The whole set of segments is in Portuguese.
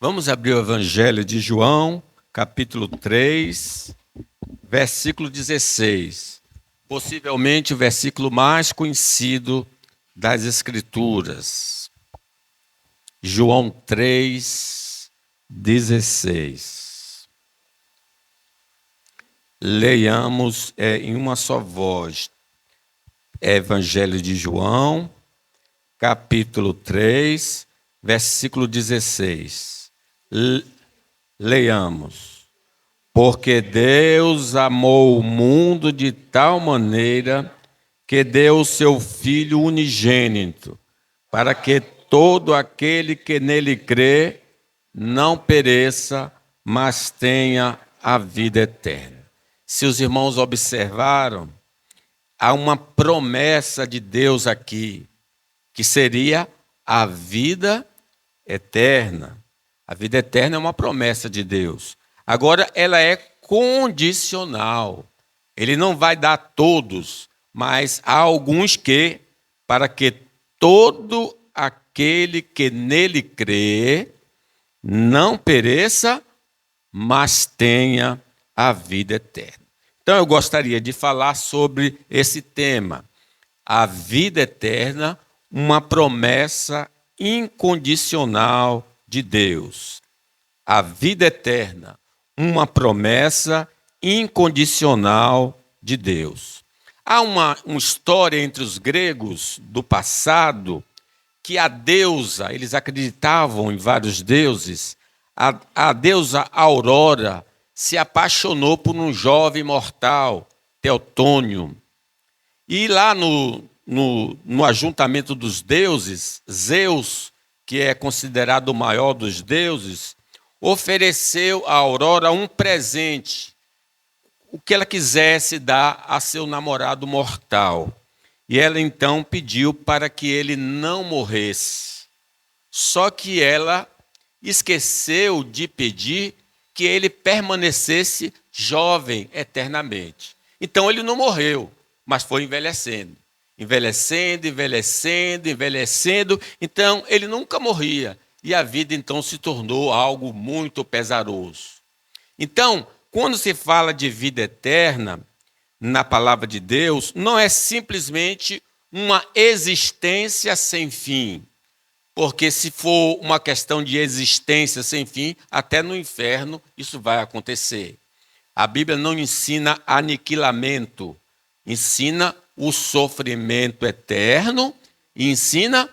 Vamos abrir o Evangelho de João, capítulo 3, versículo 16. Possivelmente o versículo mais conhecido das Escrituras. João 3, 16. Leiamos em uma só voz. Evangelho de João, capítulo 3, versículo 16. Leiamos. Porque Deus amou o mundo de tal maneira que deu o seu Filho unigênito, para que todo aquele que nele crê não pereça, mas tenha a vida eterna. Se os irmãos observaram, há uma promessa de Deus aqui, que seria a vida eterna. A vida eterna é uma promessa de Deus. Agora, ela é condicional. Ele não vai dar a todos, mas há alguns que, para que todo aquele que nele crê, não pereça, mas tenha a vida eterna. Então, eu gostaria de falar sobre esse tema. A vida eterna, uma promessa incondicional de Deus. A vida eterna, uma promessa incondicional de Deus. Há uma história entre os gregos do passado que a deusa, eles acreditavam em vários deuses, a deusa Aurora se apaixonou por um jovem mortal, Teotônio. E lá no ajuntamento dos deuses, Zeus, que é considerado o maior dos deuses, ofereceu a Aurora um presente, o que ela quisesse dar a seu namorado mortal. E ela então pediu para que ele não morresse. Só que ela esqueceu de pedir que ele permanecesse jovem eternamente. Então ele não morreu, mas foi envelhecendo. Envelhecendo, envelhecendo, envelhecendo. Então ele nunca morria. E a vida então se tornou algo muito pesaroso. Então, quando se fala de vida eterna, na palavra de Deus, não é simplesmente uma existência sem fim. Porque se for uma questão de existência sem fim, até no inferno isso vai acontecer. A Bíblia não ensina aniquilamento, ensina o sofrimento eterno e ensina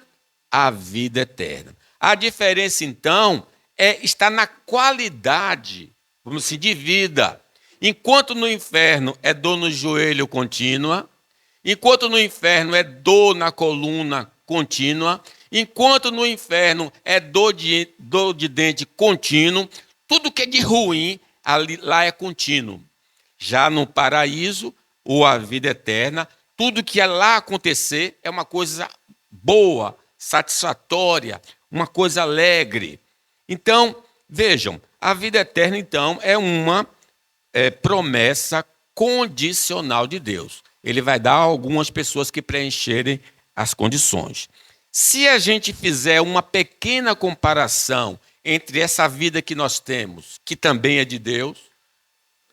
a vida eterna. A diferença, então, está na qualidade, vamos dizer, de vida. Enquanto no inferno é dor no joelho contínua, enquanto no inferno é dor na coluna contínua, enquanto no inferno é dor de dente contínuo, tudo que é de ruim lá é contínuo. Já no paraíso, ou a vida eterna, tudo que é lá acontecer é uma coisa boa, satisfatória, uma coisa alegre. Então, vejam, a vida eterna, então, é uma promessa condicional de Deus. Ele vai dar a algumas pessoas que preencherem as condições. Se a gente fizer uma pequena comparação entre essa vida que nós temos, que também é de Deus,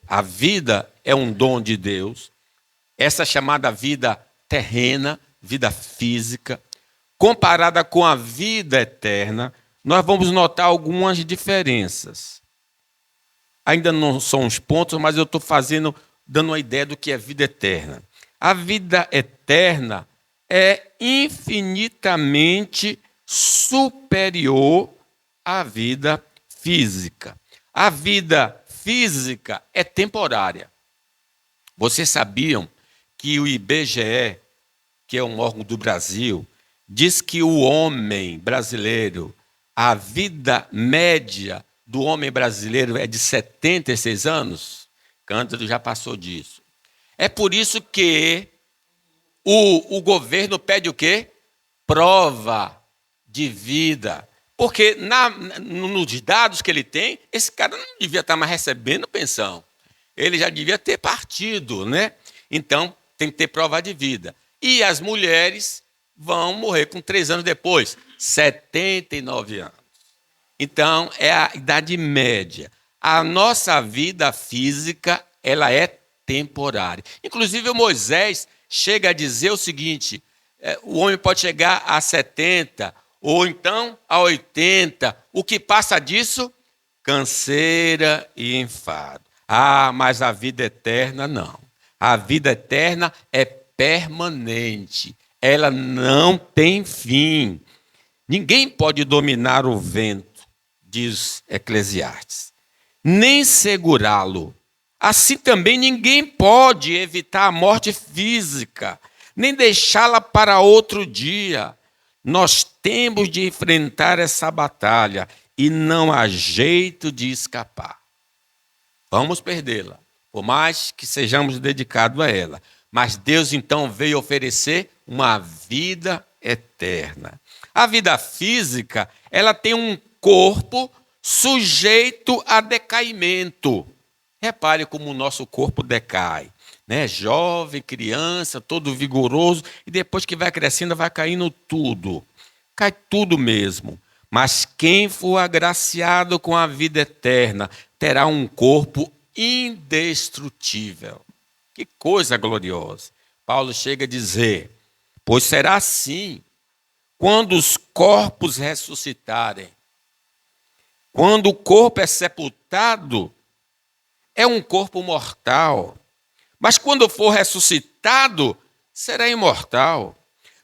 a vida é um dom de Deus, essa chamada vida terrena, vida física, comparada com a vida eterna, nós vamos notar algumas diferenças. Ainda não são os pontos, mas eu estou dando uma ideia do que é vida eterna. A vida eterna é infinitamente superior à vida física. A vida física é temporária. Vocês sabiam que o IBGE, que é um órgão do Brasil, diz que o homem brasileiro, a vida média do homem brasileiro é de 76 anos? Cândido já passou disso. É por isso que o governo pede o quê? Prova de vida. Porque nos dados que ele tem, esse cara não devia estar mais recebendo pensão. Ele já devia ter partido, né? Então, tem que ter prova de vida. E as mulheres vão morrer com 3 anos depois, 79 anos. Então, é a idade média. A nossa vida física, ela é temporária. Inclusive, o Moisés chega a dizer o seguinte: o homem pode chegar a 70, ou então a 80. O que passa disso? Canseira e enfado. Ah, mas a vida eterna não. A vida eterna é permanente. Ela não tem fim. Ninguém pode dominar o vento, diz Eclesiastes, nem segurá-lo. Assim também ninguém pode evitar a morte física, nem deixá-la para outro dia. Nós temos de enfrentar essa batalha e não há jeito de escapar. Vamos perdê-la, por mais que sejamos dedicados a ela. Mas Deus então veio oferecer uma vida eterna. A vida física, ela tem um corpo sujeito a decaimento. Repare como o nosso corpo decai, né? Jovem, criança, todo vigoroso, e depois que vai crescendo, vai caindo tudo. Cai tudo mesmo. Mas quem for agraciado com a vida eterna terá um corpo indestrutível. Que coisa gloriosa. Paulo chega a dizer: pois será assim quando os corpos ressuscitarem. Quando o corpo é sepultado, é um corpo mortal. Mas quando for ressuscitado, será imortal.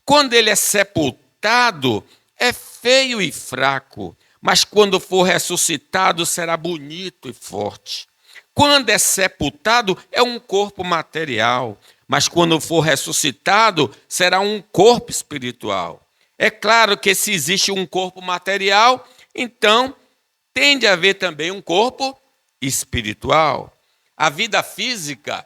Quando ele é sepultado, é feio e fraco. Mas quando for ressuscitado, será bonito e forte. Quando é sepultado, é um corpo material. Mas quando for ressuscitado, será um corpo espiritual. É claro que se existe um corpo material, então tem de haver também um corpo espiritual. A vida física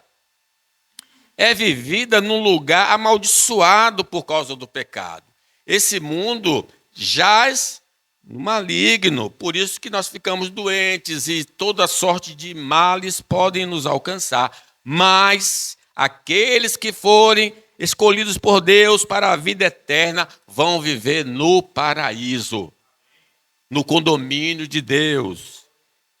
é vivida num lugar amaldiçoado por causa do pecado. Esse mundo jaz no maligno, por isso que nós ficamos doentes e toda sorte de males podem nos alcançar. Mas aqueles que forem escolhidos por Deus para a vida eterna vão viver no paraíso, no condomínio de Deus.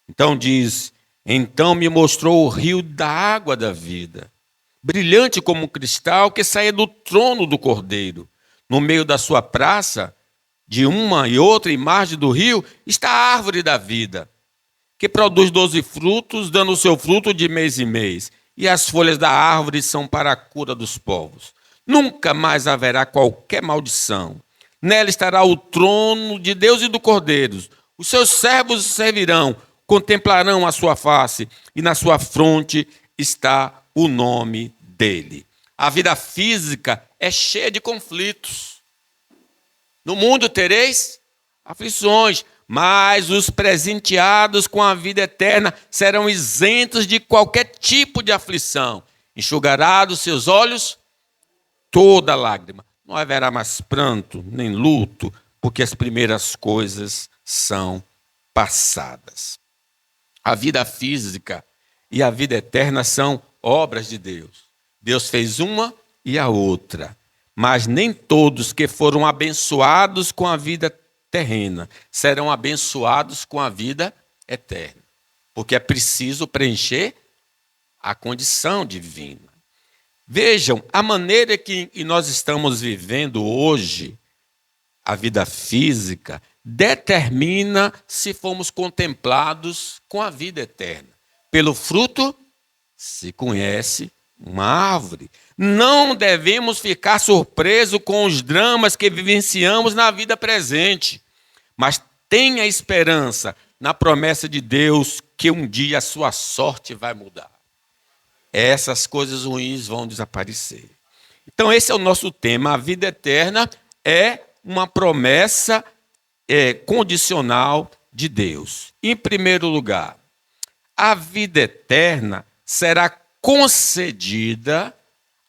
Então diz: então me mostrou o rio da água da vida, brilhante como um cristal, que saía do trono do Cordeiro. No meio da sua praça, de uma e outra imagem do rio, está a árvore da vida, que produz 12 frutos, dando o seu fruto de mês em mês. E as folhas da árvore são para a cura dos povos. Nunca mais haverá qualquer maldição. Nela estará o trono de Deus e do Cordeiro. Os seus servos o servirão, contemplarão a sua face, e na sua fronte está o nome dele. A vida física é cheia de conflitos. No mundo tereis aflições, mas os presenteados com a vida eterna serão isentos de qualquer tipo de aflição. Enxugará dos seus olhos toda lágrima. Não haverá mais pranto, nem luto, porque as primeiras coisas são passadas. A vida física e a vida eterna são obras de Deus. Deus fez uma e a outra. Mas nem todos que foram abençoados com a vida terrena serão abençoados com a vida eterna. Porque é preciso preencher a condição divina. Vejam, a maneira que nós estamos vivendo hoje, a vida física, determina se fomos contemplados com a vida eterna. Pelo fruto se conhece uma árvore. Não devemos ficar surpresos com os dramas que vivenciamos na vida presente, mas tenha esperança na promessa de Deus que um dia a sua sorte vai mudar. Essas coisas ruins vão desaparecer. Então esse é o nosso tema. A vida eterna é uma promessa condicional de Deus. Em primeiro lugar, a vida eterna será concedida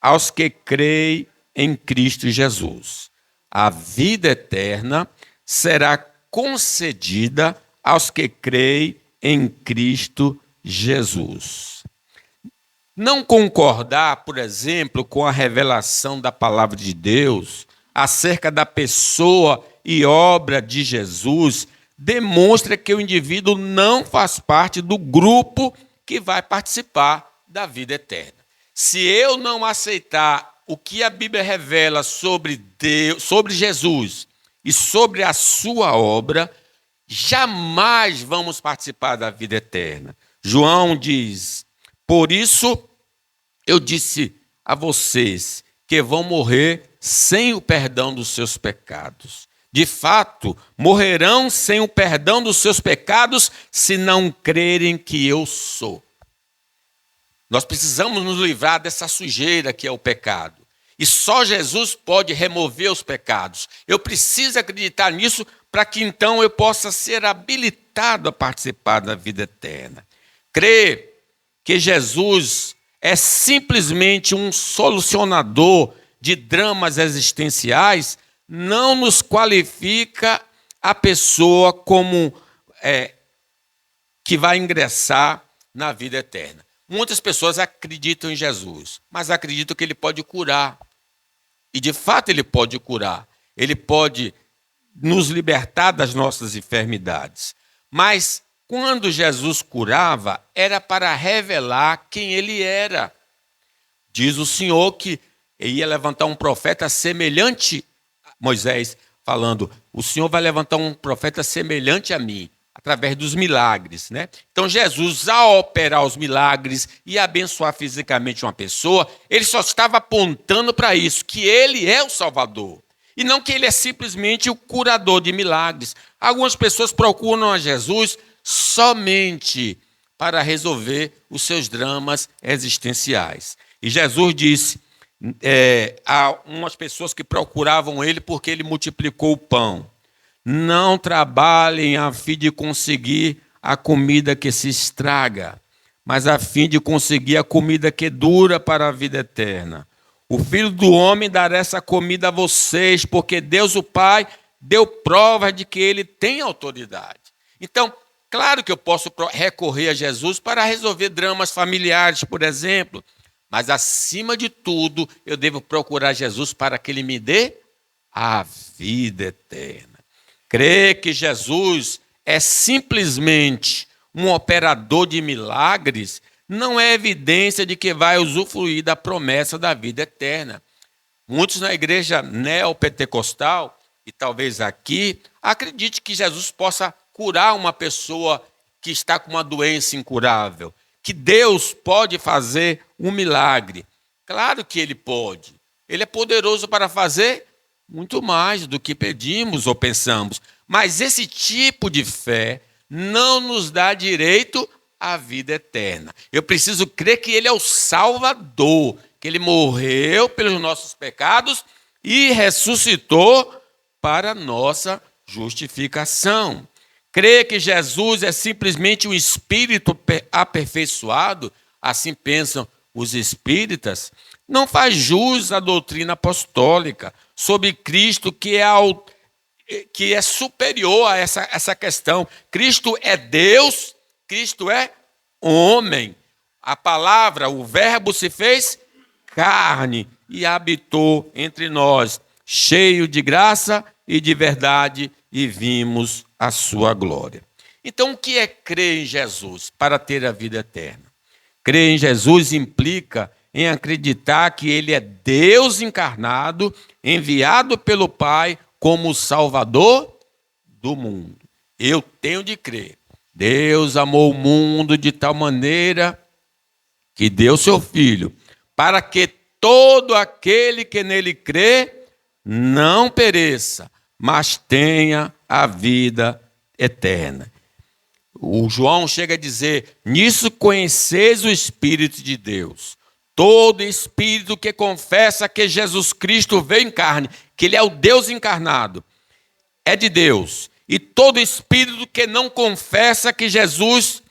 aos que creem em Cristo Jesus. A vida eterna será concedida aos que creem em Cristo Jesus. Não concordar, por exemplo, com a revelação da palavra de Deus acerca da pessoa e obra de Jesus demonstra que o indivíduo não faz parte do grupo que vai participar da vida eterna. Se eu não aceitar o que a Bíblia revela sobre Deus, sobre Jesus e sobre a sua obra, jamais vamos participar da vida eterna. João diz: por isso eu disse a vocês que vão morrer sem o perdão dos seus pecados. De fato, morrerão sem o perdão dos seus pecados se não crerem que eu sou. Nós precisamos nos livrar dessa sujeira que é o pecado. E só Jesus pode remover os pecados. Eu preciso acreditar nisso para que então eu possa ser habilitado a participar da vida eterna. Crer que Jesus é simplesmente um solucionador de dramas existenciais não nos qualifica a pessoa como que vai ingressar na vida eterna. Muitas pessoas acreditam em Jesus, mas acreditam que ele pode curar. E de fato ele pode curar. Ele pode nos libertar das nossas enfermidades. Mas quando Jesus curava, era para revelar quem ele era. Diz o Senhor que ia levantar um profeta semelhante a Moisés, falando: o Senhor vai levantar um profeta semelhante a mim, através dos milagres, né? Então Jesus, ao operar os milagres e abençoar fisicamente uma pessoa, ele só estava apontando para isso, que ele é o Salvador. E não que ele é simplesmente o curador de milagres. Algumas pessoas procuram a Jesus somente para resolver os seus dramas existenciais. E Jesus disse a umas pessoas que procuravam ele porque ele multiplicou o pão: não trabalhem a fim de conseguir a comida que se estraga, mas a fim de conseguir a comida que dura para a vida eterna. O Filho do Homem dará essa comida a vocês, porque Deus o Pai deu prova de que ele tem autoridade. Então, claro que eu posso recorrer a Jesus para resolver dramas familiares, por exemplo, mas acima de tudo, eu devo procurar Jesus para que ele me dê a vida eterna. Crer que Jesus é simplesmente um operador de milagres não é evidência de que vai usufruir da promessa da vida eterna. Muitos na igreja neopentecostal, e talvez aqui, acreditem que Jesus possa curar uma pessoa que está com uma doença incurável, que Deus pode fazer um milagre. Claro que ele pode. Ele é poderoso para fazer muito mais do que pedimos ou pensamos. Mas esse tipo de fé não nos dá direito à vida eterna. Eu preciso crer que ele é o Salvador, que ele morreu pelos nossos pecados e ressuscitou para a nossa justificação. Crer que Jesus é simplesmente um espírito aperfeiçoado, assim pensam os espíritas, não faz jus à doutrina apostólica sobre Cristo, que é superior a essa questão. Cristo é Deus, Cristo é homem. A palavra, o verbo se fez carne e habitou entre nós, cheio de graça e de verdade, e vimos a sua glória. Então, o que é crer em Jesus para ter a vida eterna? Crer em Jesus implica em acreditar que ele é Deus encarnado, enviado pelo Pai como Salvador do mundo. Eu tenho de crer. Deus amou o mundo de tal maneira que deu seu Filho, para que todo aquele que nele crê não pereça, mas tenha a vida eterna. O João chega a dizer: nisso conheceis o Espírito de Deus. Todo espírito que confessa que Jesus Cristo veio em carne, que ele é o Deus encarnado, é de Deus. E todo espírito que não confessa Jesus,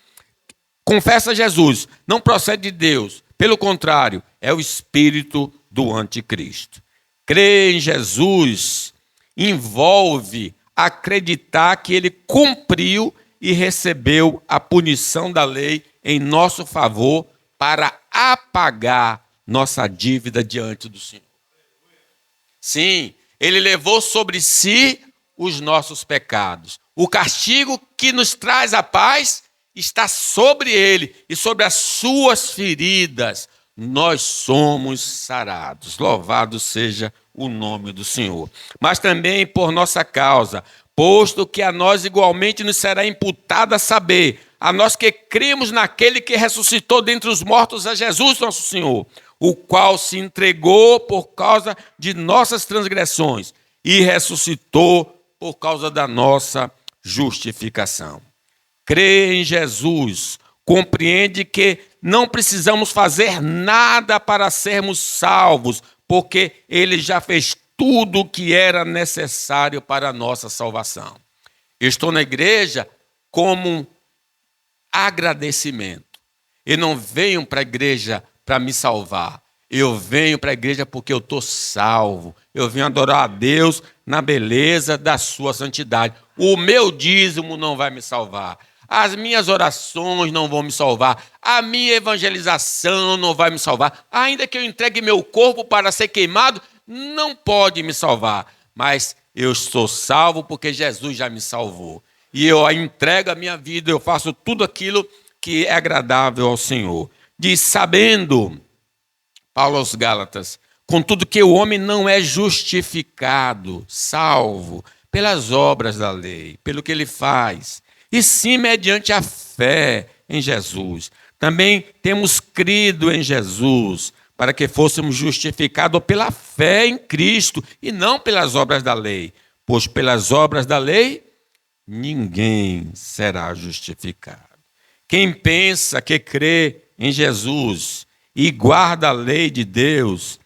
não procede de Deus. Pelo contrário, é o espírito do anticristo. Crer em Jesus envolve acreditar que ele cumpriu e recebeu a punição da lei em nosso favor para apagar nossa dívida diante do Senhor. Sim, ele levou sobre si os nossos pecados. O castigo que nos traz a paz está sobre ele, e sobre as suas feridas nós somos sarados. Louvado seja o nome do Senhor. Mas também por nossa causa, posto que a nós igualmente nos será imputado a saber, a nós que cremos naquele que ressuscitou dentre os mortos, a Jesus nosso Senhor, o qual se entregou por causa de nossas transgressões e ressuscitou por causa da nossa justificação. Crê em Jesus, compreende que não precisamos fazer nada para sermos salvos, porque ele já fez tudo o que era necessário para a nossa salvação. Eu estou na igreja como um agradecimento. Eu não venho para a igreja para me salvar. Eu venho para a igreja porque eu estou salvo. Eu venho adorar a Deus na beleza da sua santidade. O meu dízimo não vai me salvar. As minhas orações não vão me salvar. A minha evangelização não vai me salvar. Ainda que eu entregue meu corpo para ser queimado, não pode me salvar. Mas eu estou salvo porque Jesus já me salvou. E eu entrego a minha vida, eu faço tudo aquilo que é agradável ao Senhor. Diz, sabendo, Paulo aos Gálatas, contudo que o homem não é justificado, salvo, pelas obras da lei, pelo que ele faz, e sim mediante a fé em Jesus. Também temos crido em Jesus, para que fôssemos justificados pela fé em Cristo, e não pelas obras da lei. Pois pelas obras da lei, ninguém será justificado. Quem pensa que crê em Jesus e guarda a lei de Deus,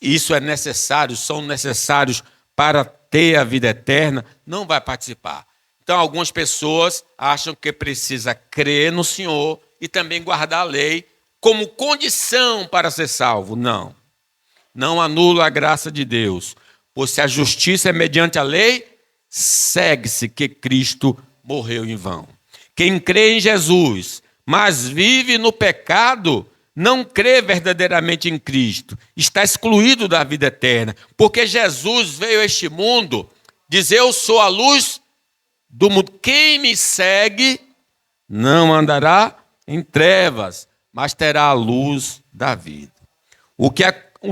isso é necessário, são necessários para ter a vida eterna, não vai participar. Então, algumas pessoas acham que precisa crer no Senhor e também guardar a lei como condição para ser salvo. Não. Não anula a graça de Deus. Pois se a justiça é mediante a lei, segue-se que Cristo morreu em vão. Quem crê em Jesus, mas vive no pecado, não crê verdadeiramente em Cristo. Está excluído da vida eterna. Porque Jesus veio a este mundo dizer, eu sou a luz do mundo. Quem me segue não andará em trevas, mas terá a luz da vida. O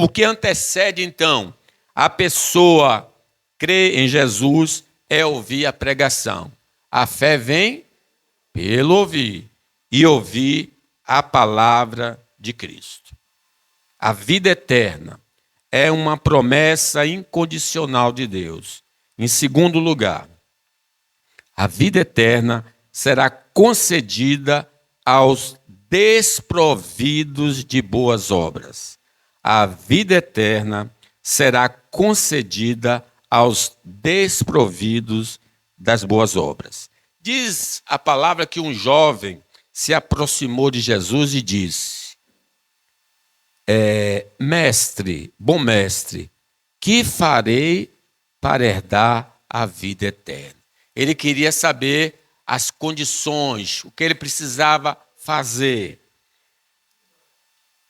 que antecede, então, a pessoa crer em Jesus é ouvir a pregação. A fé vem pelo ouvir, e ouvir a palavra de Cristo. A vida eterna é uma promessa incondicional de Deus. Em segundo lugar, a vida eterna será concedida aos desprovidos de boas obras. A vida eterna será concedida aos desprovidos das boas obras. Diz a palavra que um jovem se aproximou de Jesus e disse, mestre, bom mestre, que farei para herdar a vida eterna? Ele queria saber as condições, o que ele precisava fazer.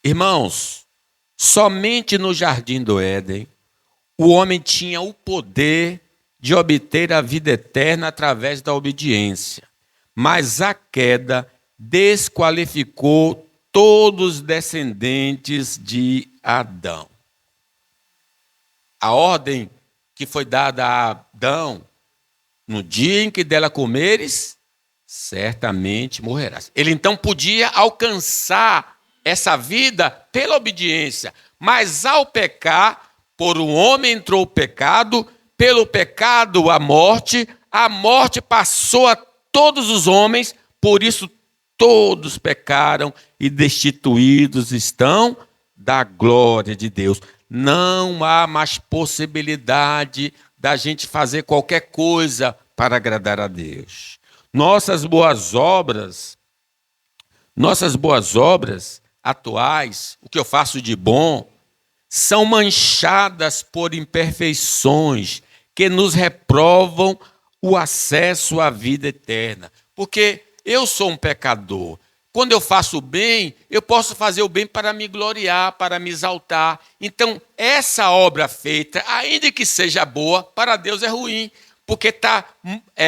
Irmãos, somente no jardim do Éden, o homem tinha o poder de obter a vida eterna através da obediência. Mas a queda desqualificou todos os descendentes de Adão. A ordem que foi dada a Adão, no dia em que dela comeres, certamente morrerás. Ele então podia alcançar essa vida pela obediência, mas ao pecar, por um homem entrou o pecado, pelo pecado a morte passou a todos os homens, por isso todos pecaram e destituídos estão da glória de Deus. Não há mais possibilidade da gente fazer qualquer coisa para agradar a Deus. Nossas boas obras atuais, o que eu faço de bom, são manchadas por imperfeições que nos reprovam o acesso à vida eterna. Porque eu sou um pecador. Quando eu faço o bem, eu posso fazer o bem para me gloriar, para me exaltar. Então, essa obra feita, ainda que seja boa, para Deus é ruim. porque está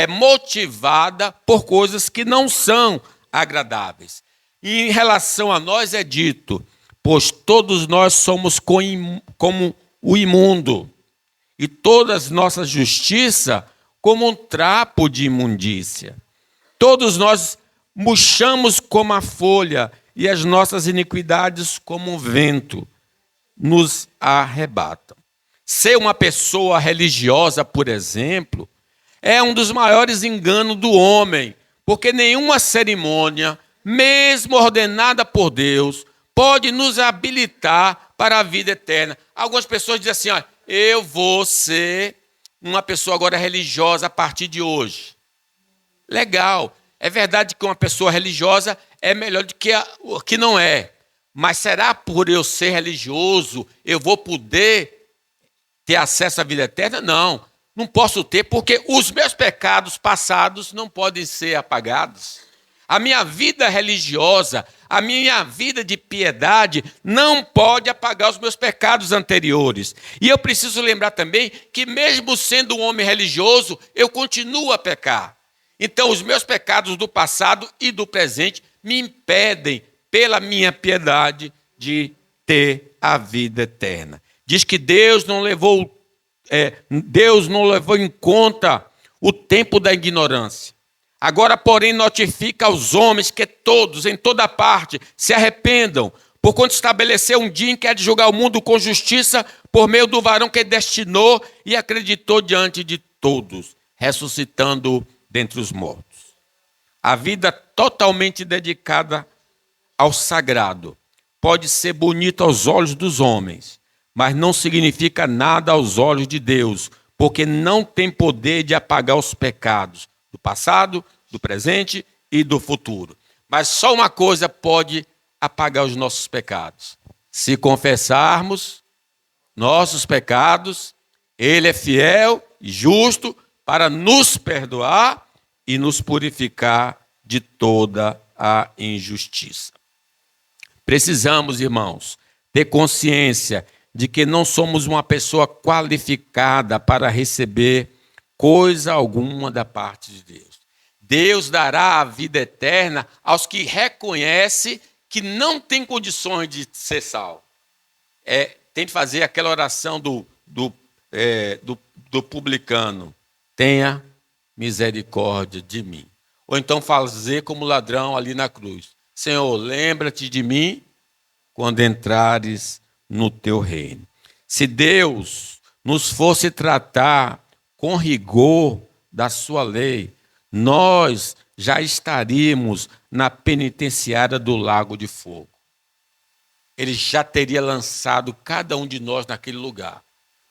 motivada por coisas que não são agradáveis. E em relação a nós é dito, pois todos nós somos como o imundo, e toda a nossa justiça como um trapo de imundícia. Todos nós murchamos como a folha, e as nossas iniquidades como um vento nos arrebatam. Ser uma pessoa religiosa, por exemplo, é um dos maiores enganos do homem, porque nenhuma cerimônia, mesmo ordenada por Deus, pode nos habilitar para a vida eterna. Algumas pessoas dizem assim, ó, eu vou ser uma pessoa agora religiosa a partir de hoje. Legal. É verdade que uma pessoa religiosa é melhor do que a que não é. Mas será por eu ser religioso eu vou poder ter acesso à vida eterna? Não. Não posso ter porque os meus pecados passados não podem ser apagados. A minha vida religiosa, a minha vida de piedade não pode apagar os meus pecados anteriores. E eu preciso lembrar também que mesmo sendo um homem religioso, eu continuo a pecar. Então, os meus pecados do passado e do presente me impedem, pela minha piedade, de ter a vida eterna. Diz que Deus não levou em conta o tempo da ignorância. Agora, porém, notifica aos homens que todos, em toda parte, se arrependam, porquanto estabeleceu um dia em que há de julgar o mundo com justiça por meio do varão que destinou e acreditou diante de todos, ressuscitando dentre os mortos. A vida totalmente dedicada ao sagrado pode ser bonita aos olhos dos homens, mas não significa nada aos olhos de Deus, porque não tem poder de apagar os pecados do passado, do presente e do futuro. Mas só uma coisa pode apagar os nossos pecados. Se confessarmos nossos pecados, Ele é fiel e justo para nos perdoar e nos purificar de toda a injustiça. Precisamos, irmãos, ter consciência de que não somos uma pessoa qualificada para receber coisa alguma da parte de Deus. Deus dará a vida eterna aos que reconhecem que não tem condições de ser salvo. Tem que fazer aquela oração do publicano. Tenha misericórdia de mim. Ou então fazer como ladrão ali na cruz. Senhor, lembra-te de mim quando entrares no teu reino. Se Deus nos fosse tratar com rigor da sua lei, nós já estaríamos na penitenciária do lago de fogo. Ele já teria lançado cada um de nós naquele lugar,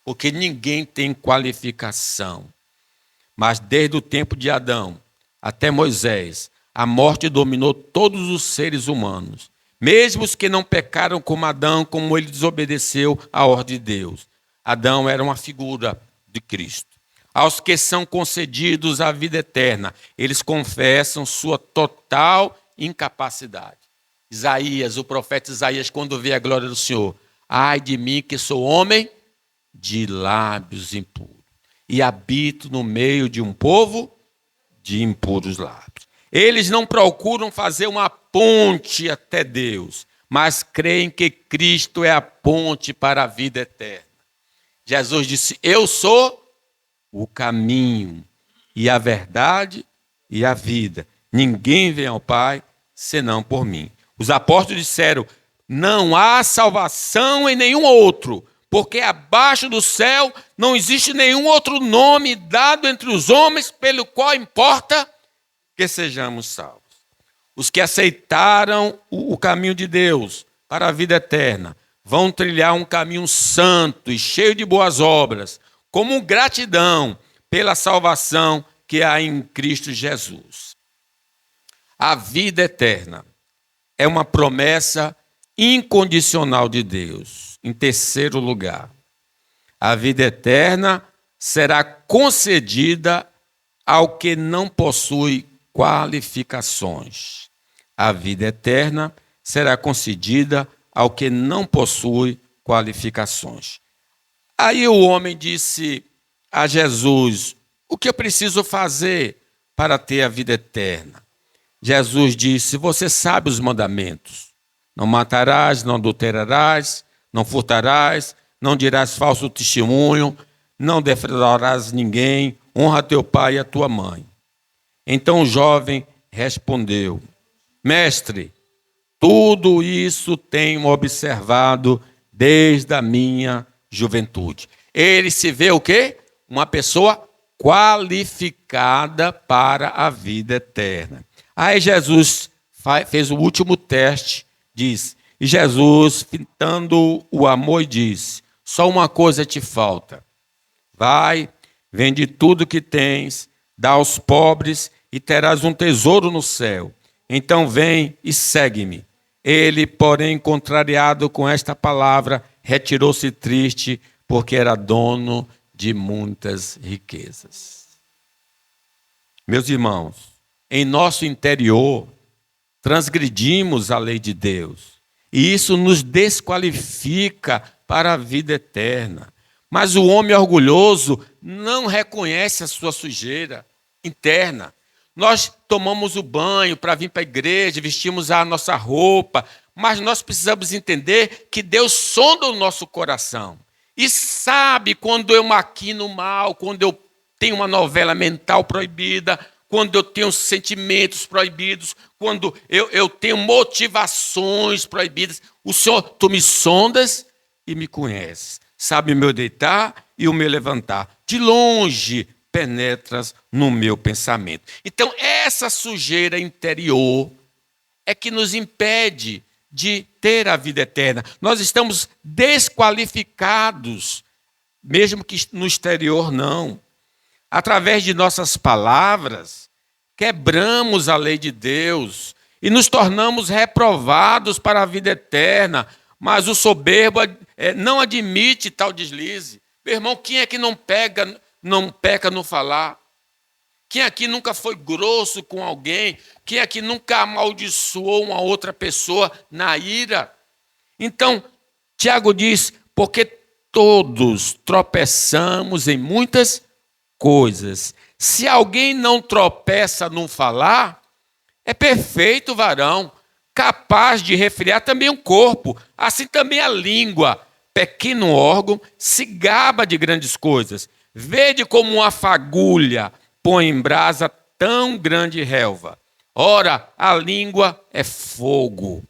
porque ninguém tem qualificação. Mas desde o tempo de Adão até Moisés, a morte dominou todos os seres humanos, mesmo os que não pecaram como Adão, como ele desobedeceu à ordem de Deus. Adão era uma figura de Cristo. Aos que são concedidos a vida eterna, eles confessam sua total incapacidade. Isaías, o profeta Isaías, quando vê a glória do Senhor, ai de mim que sou homem de lábios impuros e habito no meio de um povo de impuros lábios. Eles não procuram fazer uma ponte até Deus, mas creem que Cristo é a ponte para a vida eterna. Jesus disse, eu sou o caminho e a verdade e a vida. Ninguém vem ao Pai senão por mim. Os apóstolos disseram, não há salvação em nenhum outro, porque abaixo do céu não existe nenhum outro nome dado entre os homens pelo qual importa que sejamos salvos. Os que aceitaram o caminho de Deus para a vida eterna vão trilhar um caminho santo e cheio de boas obras, como gratidão pela salvação que há em Cristo Jesus. A vida eterna é uma promessa incondicional de Deus. Em terceiro lugar, a vida eterna será concedida ao que não possui qualificações. A vida eterna será concedida ao que não possui qualificações. Aí o homem disse a Jesus, o que eu preciso fazer para ter a vida eterna? Jesus disse: você sabe os mandamentos. Não matarás, não adulterarás, não furtarás, não dirás falso testemunho, não defraudarás ninguém, honra teu pai e a tua mãe. Então o jovem respondeu: mestre, tudo isso tenho observado desde a minha juventude. Ele se vê o quê? Uma pessoa qualificada para a vida eterna. Aí Jesus fez o último teste, diz, e Jesus, fitando o amor, diz: só uma coisa te falta. Vai, vende tudo que tens, dá aos pobres e terás um tesouro no céu. Então vem e segue-me. Ele, porém, contrariado com esta palavra, retirou-se triste, porque era dono de muitas riquezas. Meus irmãos, em nosso interior, transgredimos a lei de Deus. E isso nos desqualifica para a vida eterna. Mas o homem orgulhoso não reconhece a sua sujeira interna. Nós tomamos o banho para vir para a igreja, vestimos a nossa roupa, mas nós precisamos entender que Deus sonda o nosso coração e sabe quando eu maquino mal, quando eu tenho uma novela mental proibida, quando eu tenho sentimentos proibidos, quando eu tenho motivações proibidas. O Senhor, tu me sondas e me conheces. Sabe o meu deitar e o meu levantar. De longe penetras no meu pensamento. Então, essa sujeira interior é que nos impede de ter a vida eterna. Nós estamos desqualificados, mesmo que no exterior não. Através de nossas palavras, quebramos a lei de Deus e nos tornamos reprovados para a vida eterna. Mas o soberbo não admite tal deslize. Meu irmão, quem é que não peca no falar? Quem aqui nunca foi grosso com alguém? Quem aqui nunca amaldiçoou uma outra pessoa na ira? Então, Tiago diz, porque todos tropeçamos em muitas coisas. Se alguém não tropeça no falar, é perfeito varão, capaz de refriar também o corpo, assim também a língua, pequeno órgão, se gaba de grandes coisas. Vede como uma fagulha põe em brasa tão grande relva. Ora, a língua é fogo,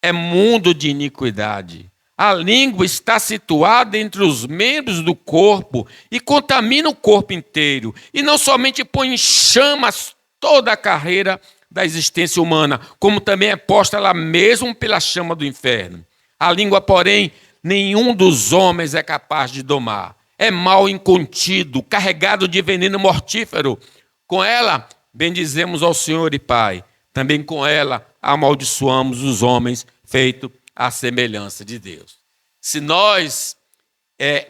é mundo de iniquidade. A língua está situada entre os membros do corpo e contamina o corpo inteiro. E não somente põe em chamas toda a carreira da existência humana, como também é posta lá mesmo pela chama do inferno. A língua, porém, nenhum dos homens é capaz de domar. É mal incontido, carregado de veneno mortífero. Com ela, bendizemos ao Senhor e Pai. Também com ela, amaldiçoamos os homens, feito à semelhança de Deus. Se nós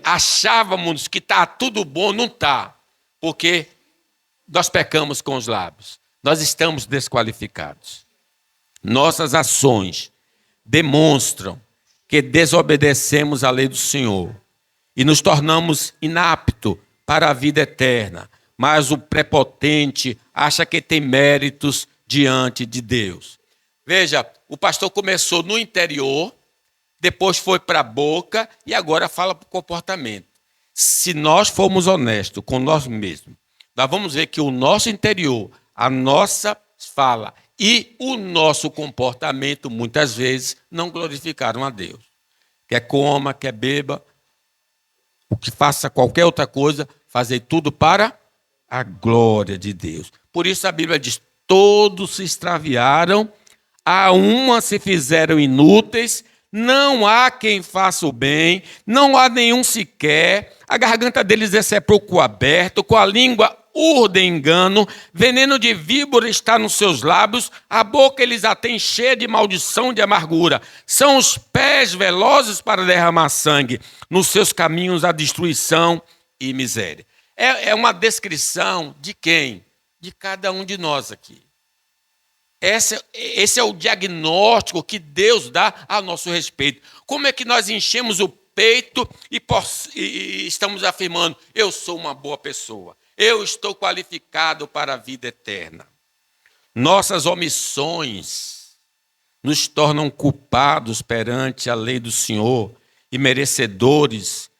achávamos que está tudo bom, não está. Porque nós pecamos com os lábios. Nós estamos desqualificados. Nossas ações demonstram que desobedecemos à lei do Senhor e nos tornamos inaptos para a vida eterna. Mas o prepotente acha que tem méritos diante de Deus. Veja, o pastor começou no interior, depois foi para a boca e agora fala para o comportamento. Se nós formos honestos com nós mesmos, nós vamos ver que o nosso interior, a nossa fala e o nosso comportamento, muitas vezes, não glorificaram a Deus. Quer coma, quer beba, o que faça qualquer outra coisa, fazer tudo para a glória de Deus. Por isso a Bíblia diz, todos se extraviaram, a uma se fizeram inúteis, não há quem faça o bem, não há nenhum sequer, a garganta deles é sepulcro aberto, com a língua urdem engano, veneno de víbora está nos seus lábios, a boca eles a têm cheia de maldição, de amargura. São os pés velozes para derramar sangue, nos seus caminhos a destruição e miséria. É uma descrição de quem? De cada um de nós aqui. Esse é o diagnóstico que Deus dá a nosso respeito. Como é que nós enchemos o peito e estamos afirmando, eu sou uma boa pessoa. Eu estou qualificado para a vida eterna. Nossas omissões nos tornam culpados perante a lei do Senhor e merecedores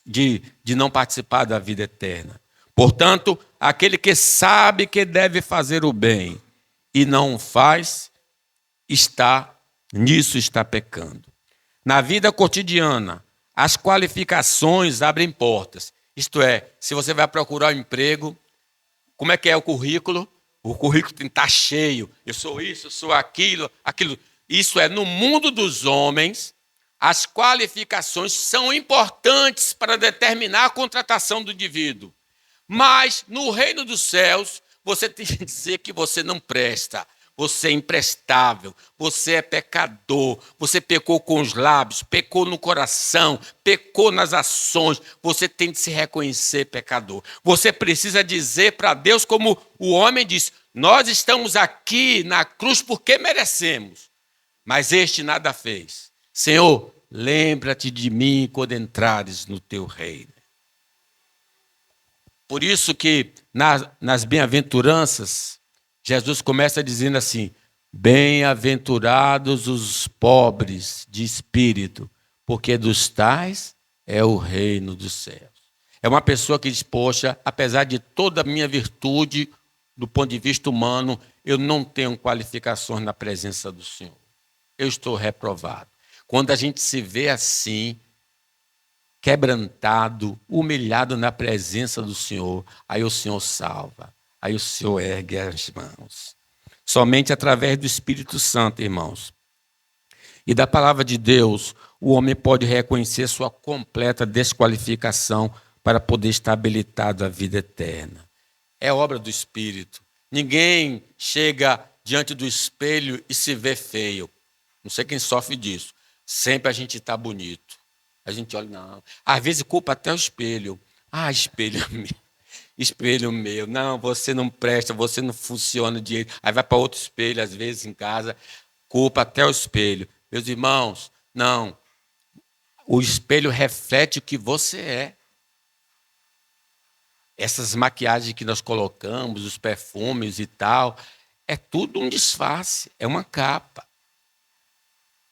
de não participar da vida eterna. Portanto, aquele que sabe que deve fazer o bem e não faz, está pecando. Na vida cotidiana, as qualificações abrem portas. Isto é, se você vai procurar um emprego, como é que é o currículo? O currículo tem que estar cheio. Eu sou isso, eu sou aquilo. Isso é, no mundo dos homens, as qualificações são importantes para determinar a contratação do indivíduo. Mas, no reino dos céus, você tem que dizer que você não presta. Você é imprestável, você é pecador, você pecou com os lábios, pecou no coração, pecou nas ações, você tem de se reconhecer pecador. Você precisa dizer para Deus como o homem diz, nós estamos aqui na cruz porque merecemos, mas este nada fez. Senhor, lembra-te de mim quando entrares no teu reino. Por isso que nas bem-aventuranças, Jesus começa dizendo assim, bem-aventurados os pobres de espírito, porque dos tais é o reino dos céus. É uma pessoa que diz, poxa, apesar de toda a minha virtude, do ponto de vista humano, eu não tenho qualificações na presença do Senhor. Eu estou reprovado. Quando a gente se vê assim, quebrantado, humilhado na presença do Senhor, aí o Senhor salva. Aí o Senhor ergue as mãos. Somente através do Espírito Santo, irmãos, e da palavra de Deus, o homem pode reconhecer sua completa desqualificação para poder estar habilitado à vida eterna. É obra do Espírito. Ninguém chega diante do espelho e se vê feio. Não sei quem sofre disso. Sempre a gente está bonito. A gente olha, não. Às vezes culpa até o espelho. Ah, espelho meu. Espelho meu, não, você não presta, você não funciona direito. Aí vai para outro espelho, às vezes em casa, culpa até o espelho. Meus irmãos, não. O espelho reflete o que você é. Essas maquiagens que nós colocamos, os perfumes e tal, é tudo um disfarce, é uma capa.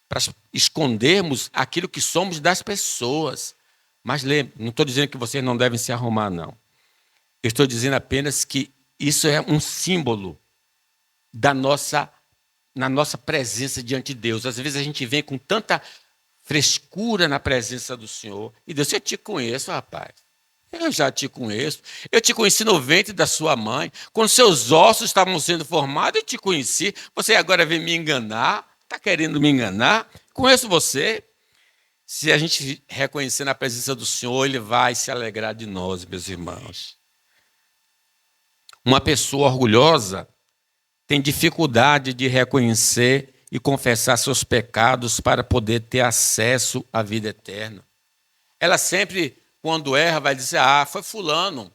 Para escondermos aquilo que somos das pessoas. Mas lembre, não estou dizendo que vocês não devem se arrumar, não. Eu estou dizendo apenas que isso é um símbolo na nossa presença diante de Deus. Às vezes a gente vem com tanta frescura na presença do Senhor. E Deus, eu te conheço, rapaz. Eu já te conheço. Eu te conheci no ventre da sua mãe. Quando seus ossos estavam sendo formados, eu te conheci. Você agora vem me enganar? Está querendo me enganar? Conheço você. Se a gente reconhecer na presença do Senhor, Ele vai se alegrar de nós, meus irmãos. Uma pessoa orgulhosa tem dificuldade de reconhecer e confessar seus pecados para poder ter acesso à vida eterna. Ela sempre, quando erra, vai dizer, foi fulano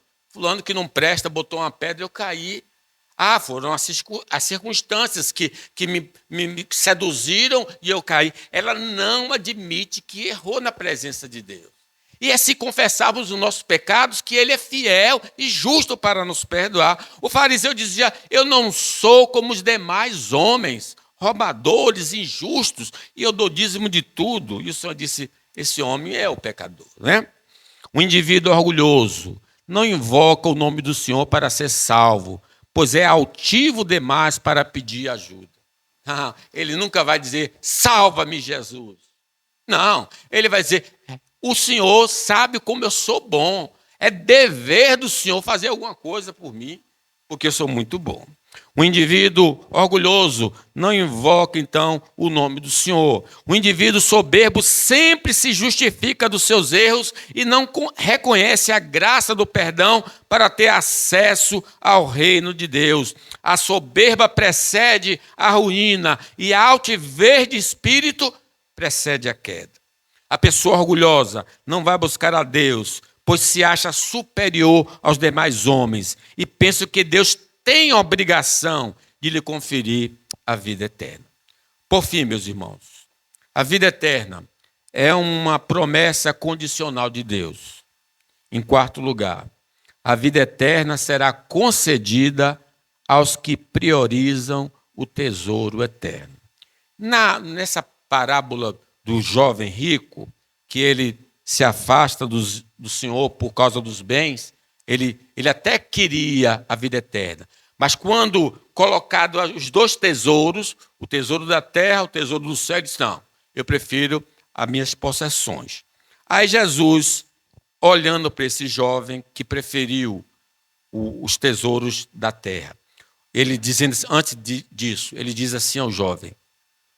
que não presta, botou uma pedra e eu caí. Foram as circunstâncias que me seduziram e eu caí. Ela não admite que errou na presença de Deus. E é se confessarmos os nossos pecados que Ele é fiel e justo para nos perdoar. O fariseu dizia, eu não sou como os demais homens, roubadores, injustos, e eu dou dízimo de tudo. E o Senhor disse, esse homem é o pecador, né? O indivíduo orgulhoso não invoca o nome do Senhor para ser salvo, pois é altivo demais para pedir ajuda. Ele nunca vai dizer, salva-me, Jesus. Não, ele vai dizer, o Senhor sabe como eu sou bom. É dever do Senhor fazer alguma coisa por mim, porque eu sou muito bom. O indivíduo orgulhoso não invoca, então, o nome do Senhor. O indivíduo soberbo sempre se justifica dos seus erros e não reconhece a graça do perdão para ter acesso ao reino de Deus. A soberba precede a ruína e a altivez de espírito precede a queda. A pessoa orgulhosa não vai buscar a Deus, pois se acha superior aos demais homens e pensa que Deus tem a obrigação de lhe conferir a vida eterna. Por fim, meus irmãos, a vida eterna é uma promessa condicional de Deus. Em quarto lugar, a vida eterna será concedida aos que priorizam o tesouro eterno. Nessa parábola do jovem rico, que ele se afasta do Senhor por causa dos bens, ele até queria a vida eterna. Mas quando colocado os dois tesouros, o tesouro da terra, o tesouro do céu, ele disse, não, eu prefiro as minhas possessões. Aí Jesus, olhando para esse jovem que preferiu os tesouros da terra, ele dizendo, antes disso, ele diz assim ao jovem,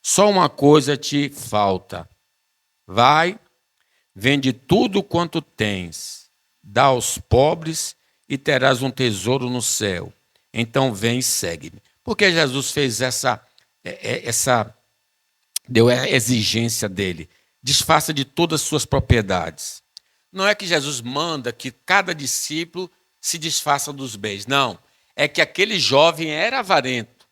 só uma coisa te falta, vai, vende tudo quanto tens, dá aos pobres e terás um tesouro no céu. Então vem e segue-me. Porque Jesus fez deu a exigência dele. Desfaça de todas as suas propriedades. Não é que Jesus manda que cada discípulo se desfaça dos bens. Não. É que aquele jovem era avarento.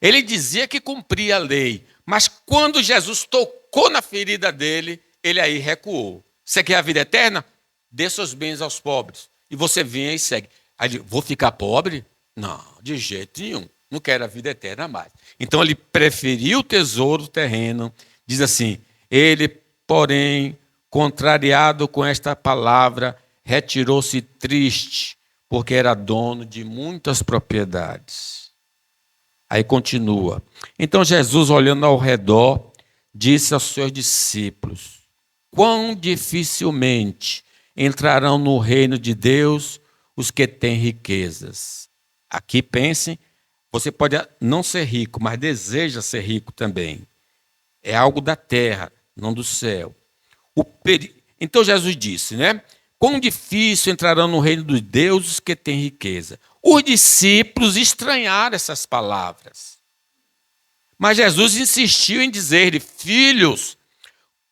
Ele dizia que cumpria a lei. Mas quando Jesus tocou na ferida dele, ele aí recuou. Você quer a vida eterna? Dê seus bens aos pobres. E você vem e segue. Aí ele, vou ficar pobre? Não, de jeito nenhum. Não quero a vida eterna mais. Então ele preferiu o tesouro terreno. Diz assim, ele, porém, contrariado com esta palavra, retirou-se triste, porque era dono de muitas propriedades. Aí continua. Então Jesus, olhando ao redor, disse aos seus discípulos, quão dificilmente entrarão no reino de Deus os que têm riquezas. Aqui pensem, você pode não ser rico, mas deseja ser rico também. É algo da terra, não do céu. Então Jesus disse, né? Quão difícil entrarão no reino de Deus os que têm riqueza. Os discípulos estranharam essas palavras. Mas Jesus insistiu em dizer-lhe, filhos,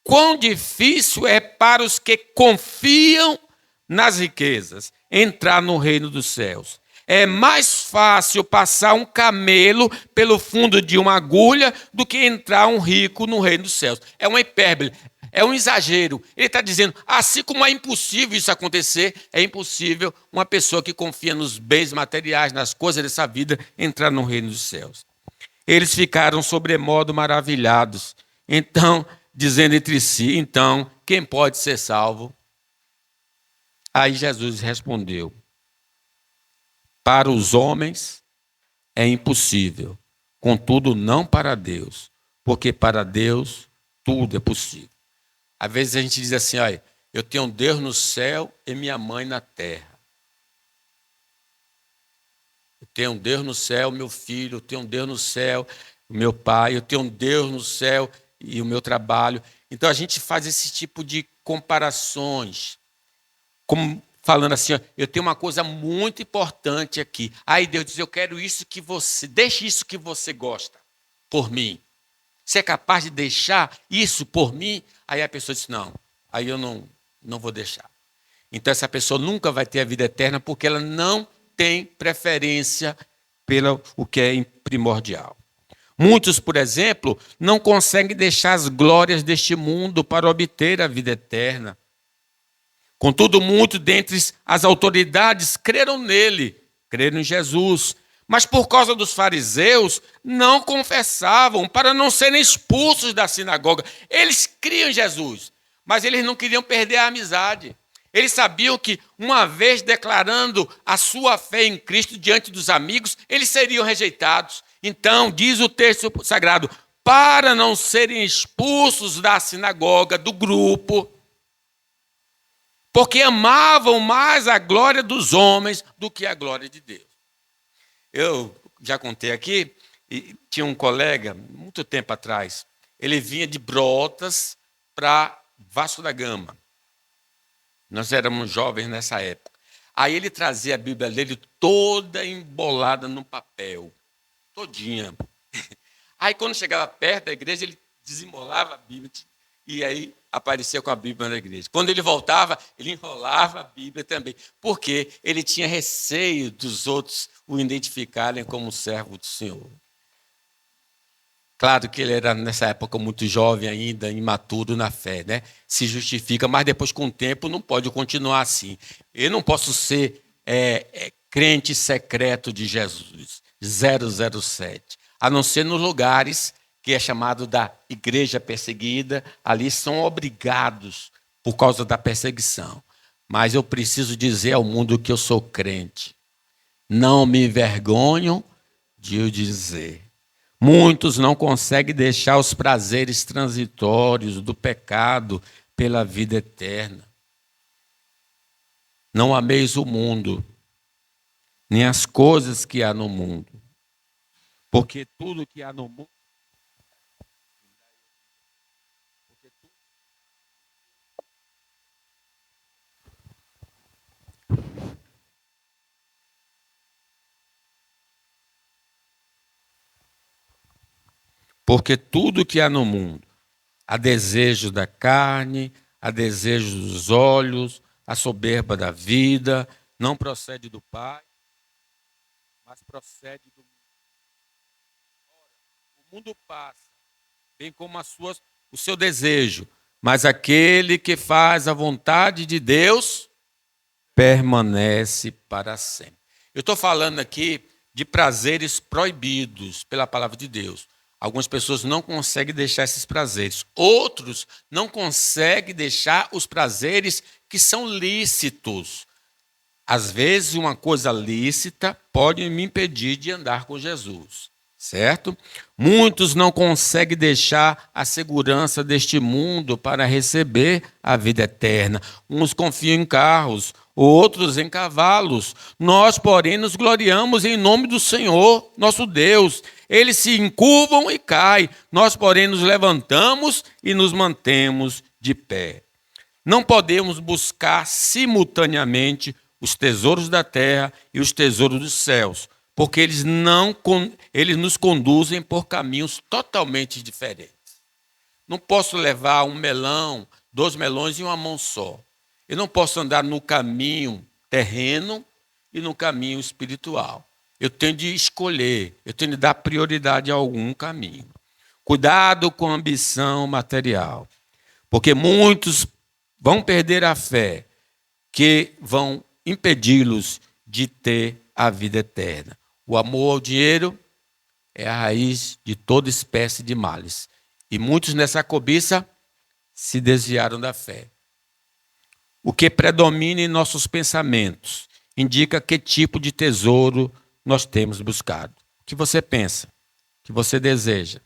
quão difícil é para os que confiam nas riquezas entrar no reino dos céus. É mais fácil passar um camelo pelo fundo de uma agulha do que entrar um rico no reino dos céus. É uma hipérbole, é um exagero. Ele está dizendo, assim como é impossível isso acontecer, é impossível uma pessoa que confia nos bens materiais, nas coisas dessa vida, entrar no reino dos céus. Eles ficaram sobremodo maravilhados. Então, dizendo entre si, então, quem pode ser salvo? Aí Jesus respondeu, para os homens é impossível, contudo não para Deus, porque para Deus tudo é possível. Às vezes a gente diz assim, olha, eu tenho Deus no céu e minha mãe na terra. Eu tenho um Deus no céu, meu filho, eu tenho um Deus no céu, o meu pai, eu tenho um Deus no céu e o meu trabalho. Então a gente faz esse tipo de comparações, como falando assim, ó, eu tenho uma coisa muito importante aqui. Aí Deus diz, eu quero isso que você, deixe isso que você gosta por mim. Você é capaz de deixar isso por mim? Aí a pessoa diz, não, aí eu não vou deixar. Então essa pessoa nunca vai ter a vida eterna porque ela não tem preferência pelo o que é primordial. Muitos, por exemplo, não conseguem deixar as glórias deste mundo para obter a vida eterna. Contudo, muitos dentre as autoridades creram nele, creram em Jesus. Mas por causa dos fariseus, não confessavam para não serem expulsos da sinagoga. Eles criam em Jesus, mas eles não queriam perder a amizade. Eles sabiam que, uma vez declarando a sua fé em Cristo diante dos amigos, eles seriam rejeitados. Então, diz o texto sagrado, para não serem expulsos da sinagoga, do grupo, porque amavam mais a glória dos homens do que a glória de Deus. Eu já contei aqui, e tinha um colega, muito tempo atrás, ele vinha de Brotas para Vasco da Gama. Nós éramos jovens nessa época. Aí ele trazia a Bíblia dele toda embolada no papel, todinha. Aí quando chegava perto da igreja, ele desembolava a Bíblia e aí aparecia com a Bíblia na igreja. Quando ele voltava, ele enrolava a Bíblia também, porque ele tinha receio dos outros o identificarem como servo do Senhor. Claro que ele era, nessa época, muito jovem ainda, imaturo na fé, né? Se justifica, mas depois, com o tempo, não pode continuar assim. Eu não posso ser crente secreto de Jesus, 007, a não ser nos lugares que é chamado da igreja perseguida, ali são obrigados por causa da perseguição. Mas eu preciso dizer ao mundo que eu sou crente. Não me envergonho de o dizer. Muitos não conseguem deixar os prazeres transitórios do pecado pela vida eterna. Não ameis o mundo, nem as coisas que há no mundo. Porque tudo que há no mundo Porque tudo que há no mundo, há desejo da carne, há desejo dos olhos, a soberba da vida, não procede do Pai, mas procede do mundo. O mundo passa, bem como o seu desejo, mas aquele que faz a vontade de Deus permanece para sempre. Eu estou falando aqui de prazeres proibidos pela palavra de Deus. Algumas pessoas não conseguem deixar esses prazeres. Outros não conseguem deixar os prazeres que são lícitos. Às vezes, uma coisa lícita pode me impedir de andar com Jesus, certo? Muitos não conseguem deixar a segurança deste mundo para receber a vida eterna. Uns confiam em carros, outros em cavalos. Nós, porém, nos gloriamos em nome do Senhor, nosso Deus. Eles se encurvam e caem. Nós, porém, nos levantamos e nos mantemos de pé. Não podemos buscar simultaneamente os tesouros da terra e os tesouros dos céus, porque eles nos conduzem por caminhos totalmente diferentes. Não posso levar um melão, 2 melões em uma mão só. Eu não posso andar no caminho terreno e no caminho espiritual. Eu tenho de escolher, eu tenho de dar prioridade a algum caminho. Cuidado com a ambição material, porque muitos vão perder a fé, que vão impedi-los de ter a vida eterna. O amor ao dinheiro é a raiz de toda espécie de males. E muitos nessa cobiça se desviaram da fé. O que predomina em nossos pensamentos indica que tipo de tesouro nós temos buscado. O que você pensa? O que você deseja?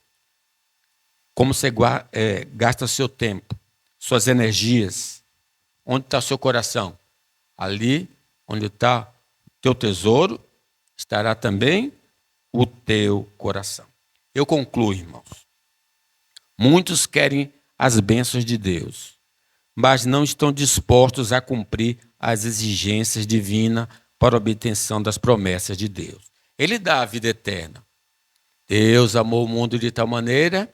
Como você gasta seu tempo, suas energias? Onde está seu coração? Ali onde está o teu tesouro, estará também o teu coração. Eu concluo, irmãos. Muitos querem as bênçãos de Deus, mas não estão dispostos a cumprir as exigências divinas para a obtenção das promessas de Deus. Ele dá a vida eterna. Deus amou o mundo de tal maneira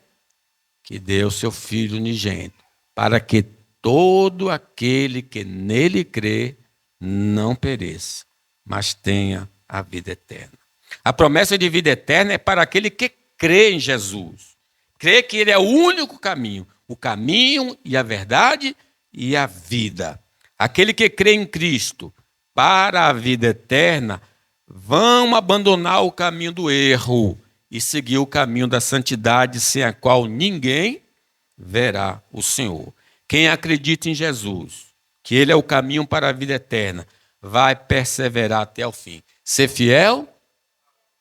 que deu seu Filho unigênito, para que todo aquele que nele crê não pereça, mas tenha a vida eterna. A promessa de vida eterna é para aquele que crê em Jesus. Crê que ele é o único caminho, o caminho e a verdade e a vida. Aquele que crê em Cristo para a vida eterna vão abandonar o caminho do erro e seguir o caminho da santidade, sem a qual ninguém verá o Senhor. Quem acredita em Jesus, que ele é o caminho para a vida eterna, vai perseverar até o fim. Ser fiel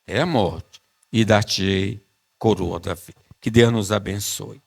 é a morte, e dar-te-ei coroa da vida. Que Deus nos abençoe.